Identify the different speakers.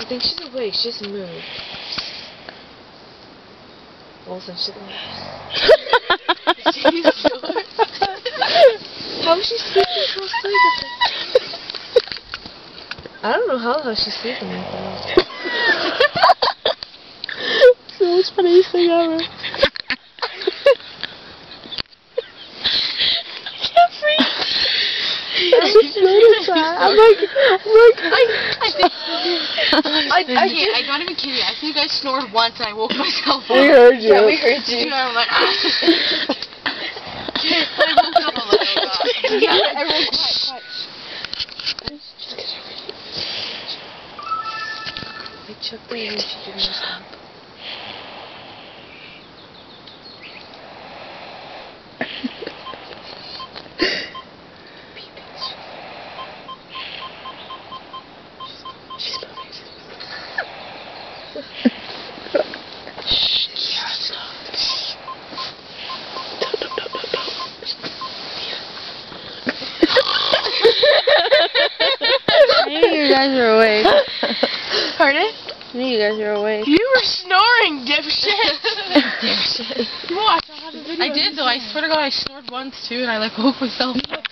Speaker 1: I think she's awake. She just moved. All of a sudden she's like, how is she sleeping so asleep? I don't know how the hell she's sleeping like that.
Speaker 2: It's the most funniest thing ever. I just noticed that. I'm like,
Speaker 3: I don't even kidding you. I think I snored once and I woke myself up.
Speaker 2: we heard you.
Speaker 1: Yeah, we heard you.
Speaker 3: And I'm like, I woke up, I'm like, oh god.
Speaker 1: Yeah, everyone quiet. I checked the and she didn't stop. She's moving. Shh, yeah, stop.
Speaker 2: I knew you guys were awake.
Speaker 3: Pardon?
Speaker 2: I knew you guys were awake.
Speaker 3: You were snoring, dipshit.
Speaker 1: Dipshit.
Speaker 3: Watch, I did though. I swear to God, I snored once too, and I like woke myself up.